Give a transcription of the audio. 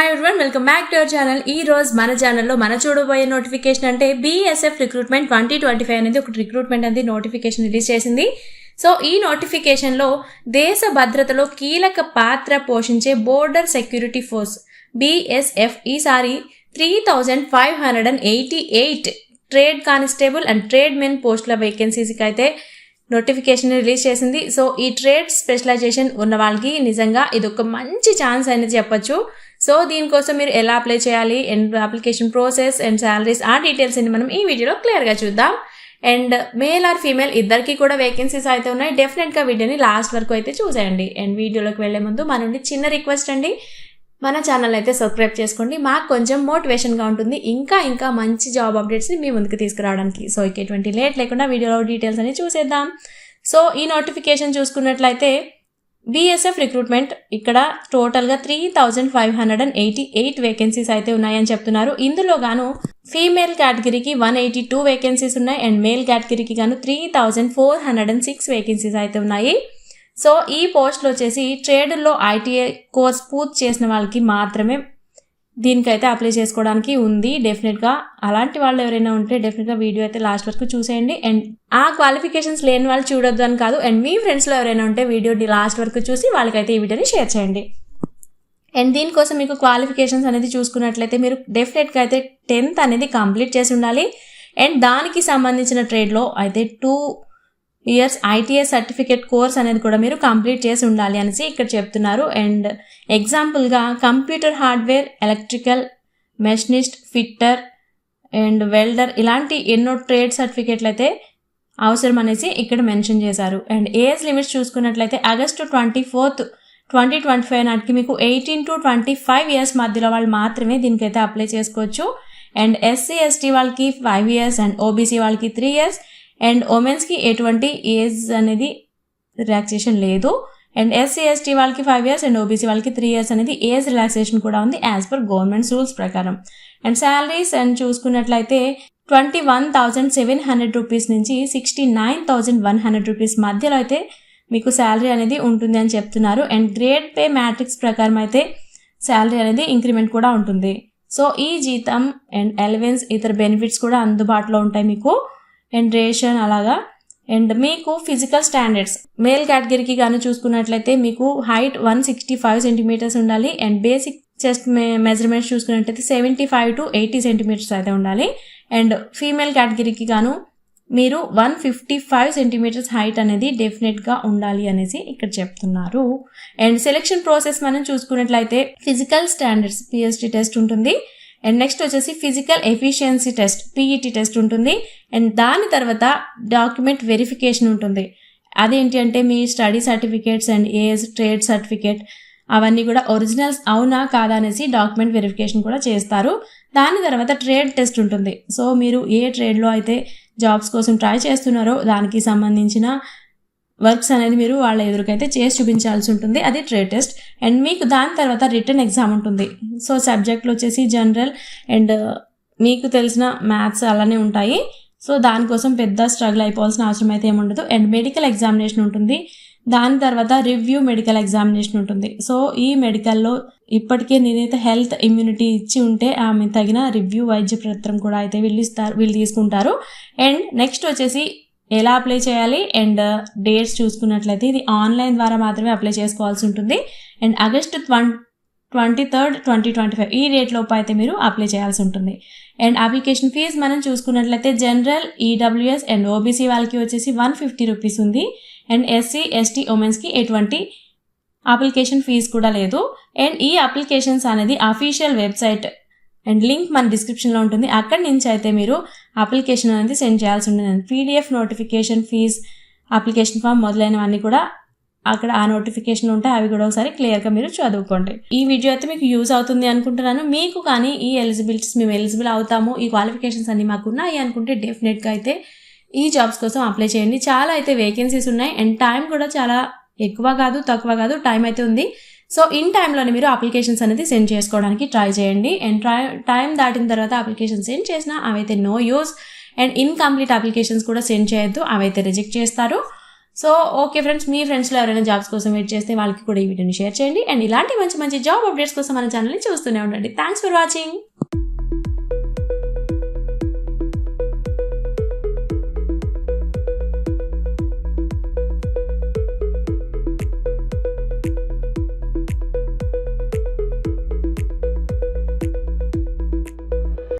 Hi everyone, welcome back to our channel. ఈ రోజు మన ఛానల్లో మన చూడబోయే నోటిఫికేషన్ అంటే BSF రిక్రూట్మెంట్ 2025 అనేది ఒక రిక్రూట్మెంట్ అనేది నోటిఫికేషన్ రిలీజ్ చేసింది. సో ఈ నోటిఫికేషన్లో దేశ భద్రతలో కీలక పాత్ర పోషించే బోర్డర్ సెక్యూరిటీ ఫోర్స్ BSF ఈసారి 3588 trade constable and trade men పోస్టుల వేకెన్సీస్కి అయితే నోటిఫికేషన్ రిలీజ్ చేసింది. సో ఈ ట్రేడ్ స్పెషలైజేషన్ ఉన్న వాళ్ళకి నిజంగా ఇది ఒక మంచి ఛాన్స్ అనేది చెప్పొచ్చు. సో దీనికోసం మీరు ఎలా అప్లై చేయాలి and application process and salaries ఆ డీటెయిల్స్ అన్ని మనం ఈ వీడియోలో క్లియర్గా చూద్దాం. అండ్ మేల్ ఆర్ ఫీమేల్ ఇద్దరికి కూడా వేకెన్సీస్ అయితే ఉన్నాయి. డెఫినెట్గా వీడియోని లాస్ట్ వరకు అయితే చూసేయండి. అండ్ వీడియోలోకి వెళ్లే ముందు మన నుండి చిన్న రిక్వెస్ట్ అండి, మన ఛానల్ అయితే సబ్స్క్రైబ్ చేసుకోండి. మాకు కొంచెం మోటివేషన్గా ఉంటుంది ఇంకా మంచి జాబ్ అప్డేట్స్ని మీ ముందుకు తీసుకురావడానికి. సో ఇక ఎటువంటి లేట్ లేకుండా వీడియోలో డీటెయిల్స్ అని చూసేద్దాం. సో ఈ నోటిఫికేషన్ చూసుకున్నట్లయితే BSF రిక్రూట్మెంట్ ఇక్కడ టోటల్గా 3588 వేకెన్సీస్ అయితే ఉన్నాయని చెప్తున్నారు. ఇందులో గాను ఫీమేల్ కేటగిరీకి 182 వేకెన్సీస్ ఉన్నాయి అండ్ మేల్ కేటగిరీకి గాను 3406 వేకెన్సీస్ అయితే ఉన్నాయి. సో ఈ పోస్టులు వచ్చేసి ట్రేడ్లో ITI కోర్స్ పూర్తి చేసిన వాళ్ళకి మాత్రమే దీనికైతే అప్లై చేసుకోవడానికి ఉంది. డెఫినెట్గా అలాంటి వాళ్ళు ఎవరైనా ఉంటే డెఫినెట్గా వీడియో అయితే లాస్ట్ వరకు చూసేయండి. అండ్ ఆ క్వాలిఫికేషన్స్ లేని వాళ్ళు చూడొద్దు అని కాదు. అండ్ మీ ఫ్రెండ్స్లో ఎవరైనా ఉంటే వీడియో లాస్ట్ వరకు చూసి వాళ్ళకైతే ఈ వీడియోని షేర్ చేయండి. అండ్ దీనికోసం మీకు క్వాలిఫికేషన్స్ అనేది చూసుకున్నట్లయితే మీరు డెఫినెట్గా అయితే 10th అనేది కంప్లీట్ చేసి ఉండాలి. అండ్ దానికి సంబంధించిన ట్రేడ్లో అయితే 2 years ITI సర్టిఫికేట్ కోర్స్ అనేది కూడా మీరు కంప్లీట్ చేసి ఉండాలి అనేసి ఇక్కడ చెప్తున్నారు. అండ్ ఎగ్జాంపుల్గా computer hardware, electrical, machinist, fitter and welder ఇలాంటి ఎన్నో ట్రేడ్ సర్టిఫికేట్లు అయితే అవసరం అనేసి ఇక్కడ మెన్షన్ చేశారు. అండ్ ఏజ్ లిమిట్స్ చూసుకున్నట్లయితే August 24, 2025 నాటికి మీకు 18 to 25 years మధ్యలో వాళ్ళు మాత్రమే దీనికైతే అప్లై చేసుకోవచ్చు. అండ్ SC ST వాళ్ళకి 5 years అండ్ OBC వాళ్ళకి 3 years అండ్ ఉమెన్స్కి ఎటువంటి ఏజ్ అనేది రిలాక్సేషన్ లేదు. అండ్ SC ST వాళ్ళకి 5 years అండ్ OBC వాళ్ళకి 3 years అనేది ఏజ్ రిలాక్సేషన్ కూడా ఉంది యాజ్ పర్ గవర్నమెంట్ రూల్స్ ప్రకారం. అండ్ శాలరీస్ అండ్ చూసుకున్నట్లయితే 21,700 రూపీస్ నుంచి 69,100 రూపీస్ మధ్యలో అయితే మీకు శాలరీ అనేది ఉంటుంది అని చెప్తున్నారు. అండ్ గ్రేడ్ పే మ్యాట్రిక్స్ ప్రకారం అయితే శాలరీ అనేది ఇంక్రిమెంట్ కూడా ఉంటుంది. సో ఈ జీతం అండ్ అలవెన్స్ ఇతర బెనిఫిట్స్ కూడా అందుబాటులో ఉంటాయి మీకు. అండ్ రేషన్ అలాగా. అండ్ మీకు ఫిజికల్ స్టాండర్డ్స్ మేల్ కేటగిరీకి కానీ చూసుకున్నట్లయితే మీకు హైట్ 165 సెంటీమీటర్స్ ఉండాలి. అండ్ బేసిక్ చెస్ట్ మెజర్మెంట్స్ చూసుకున్నట్లయితే 75 to 80 సెంటీమీటర్స్ అయితే ఉండాలి. అండ్ ఫీమేల్ కేటగిరీకి గాను మీరు 155 సెంటీమీటర్స్ హైట్ అనేది డెఫినెట్గా ఉండాలి అనేసి ఇక్కడ చెప్తున్నారు. అండ్ సెలెక్షన్ ప్రాసెస్ మనం చూసుకున్నట్లయితే ఫిజికల్ స్టాండర్డ్స్ PST టెస్ట్ ఉంటుంది. అండ్ నెక్స్ట్ వచ్చేసి physical efficiency test PET test ఉంటుంది. అండ్ దాని తర్వాత డాక్యుమెంట్ వెరిఫికేషన్ ఉంటుంది. అదేంటి అంటే మీ study certificates and age trade certificate అవన్నీ కూడా ఒరిజినల్స్ అవునా కాదా అనేసి డాక్యుమెంట్ వెరిఫికేషన్ కూడా చేస్తారు. దాని తర్వాత ట్రేడ్ టెస్ట్ ఉంటుంది. సో మీరు ఏ ట్రేడ్లో అయితే జాబ్స్ కోసం ట్రై చేస్తున్నారో దానికి సంబంధించిన వర్క్స్ అనేది మీరు వాళ్ళ ఎదురుకైతే చేసి చూపించాల్సి ఉంటుంది. అది ట్రేడ్ టెస్ట్. అండ్ మీకు దాని తర్వాత రిటర్న్ ఎగ్జామ్ ఉంటుంది. సో సబ్జెక్టులు వచ్చేసి జనరల్ అండ్ మీకు తెలిసిన మ్యాథ్స్ అలానే ఉంటాయి. సో దానికోసం పెద్ద స్ట్రగుల్ అయిపోవాల్సిన అవసరం అయితే ఏముండదు. అండ్ మెడికల్ ఎగ్జామినేషన్ ఉంటుంది. దాని తర్వాత రివ్యూ మెడికల్ ఎగ్జామినేషన్ ఉంటుంది. సో ఈ మెడికల్లో ఇప్పటికే నేనైతే హెల్త్ ఇమ్యూనిటీ ఇచ్చి ఉంటే ఆమె తగిన రివ్యూ వైద్య పత్రం కూడా అయితే వీళ్ళు తీసుకుంటారు. అండ్ నెక్స్ట్ వచ్చేసి ఎలా అప్లై చేయాలి అండ్ డేట్స్ చూసుకున్నట్లయితే ఇది ఆన్లైన్ ద్వారా మాత్రమే అప్లై చేసుకోవాల్సి ఉంటుంది. అండ్ August 23, 2025 ఈ డేట్ లోపు అయితే మీరు అప్లై చేయాల్సి ఉంటుంది. అండ్ అప్లికేషన్ ఫీజ్ మనం చూసుకున్నట్లయితే జనరల్ EWS అండ్ OBC వాళ్ళకి వచ్చేసి 150 రూపీస్ ఉంది. అండ్ SC ST ఉమెన్స్కి ఎటువంటి అప్లికేషన్ ఫీజ్ కూడా లేదు. అండ్ ఈ అప్లికేషన్స్ అనేది అఫీషియల్ వెబ్సైట్ అండ్ లింక్ మన డిస్క్రిప్షన్లో ఉంటుంది. అక్కడి నుంచి అయితే మీరు అప్లికేషన్ అనేది సెండ్ చేయాల్సి ఉంటుంది. PDF notification fees application form మొదలైనవన్నీ కూడా అక్కడ ఆ నోటిఫికేషన్ ఉంటాయి. అవి కూడా ఒకసారి క్లియర్గా మీరు చదువుకోండి. ఈ వీడియో అయితే మీకు యూజ్ అవుతుంది అనుకుంటున్నాను. మీకు కానీ ఈ ఎలిజిబిలిటీస్ మేము ఎలిజిబుల్ అవుతాము, ఈ క్వాలిఫికేషన్స్ అన్ని మాకు ఉన్నాయి అనుకుంటే డెఫినెట్గా అయితే ఈ జాబ్స్ కోసం అప్లై చేయండి. చాలా అయితే వేకెన్సీస్ ఉన్నాయి. అండ్ టైం కూడా చాలా ఎక్కువ కాదు తక్కువ కాదు, టైం అయితే ఉంది. సో ఇన్ టైంలోనే మీరు అప్లికేషన్స్ అనేది సెండ్ చేసుకోవడానికి ట్రై చేయండి. అండ్ టైం దాటిన తర్వాత అప్లికేషన్ సెండ్ చేసినా అవైతే no use. And incomplete applications కూడా సెండ్ చేయొద్దు, అవైతే రిజెక్ట్ చేస్తారు. సో ఓకే ఫ్రెండ్స్, మీ ఫ్రెండ్స్లో ఎవరైనా జాబ్స్ కోసం వెయిట్ చేస్తే వాళ్ళకి కూడా ఈ వీడియోని షేర్ చేయండి. అండ్ ఇలాంటి మంచి మంచి జాబ్ అప్డేట్స్ కోసం మన ఛానల్ని చూస్తూనే ఉండండి. Thanks for watching.